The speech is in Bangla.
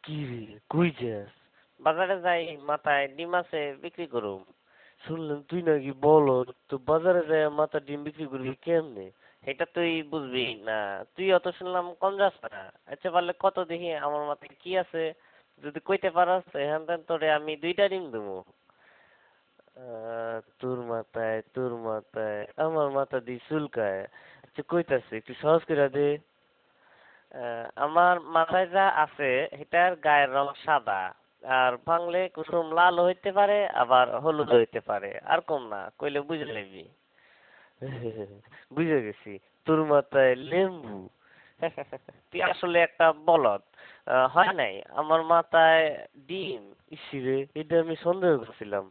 কি রে, কই যাস? বাজারে যাই, মাথায় ডিম আছে, বিক্রি করুম। শুনলাম তুই নাকি বলদ, তো বাজারে যায় মাথা ডিম বিক্রি করবি কেমনে? এটা তুই বুঝবি না। তুই অত শুনলাম কম যাস না। আচ্ছা পারলে কত দেখি আমার মাথায় কি আছে, যদি কইতে পারস এখান থেকে তোরে আমি 2টা ডিম দেবো। তোর মাথায় আমার মাথা দিয়ে চুলকায়। আচ্ছা কইতাছে একটু সহজ করে দে। আমার মাথায় যা আছে এটার গায়ের রং সাদা, আর ভাঙলে কুসুম লাল হইতে পারে আবার হলুদ হইতে পারে, আর কম না কইলে বুঝে নিবি। বুঝে গেছি, তোর মাথায় লেম্বু। তুই আসলে একটা বলদ। হয় নাই, আমার মাথায় ডিম। ইসিরে, এটা আমি সন্দেহ করছিলাম।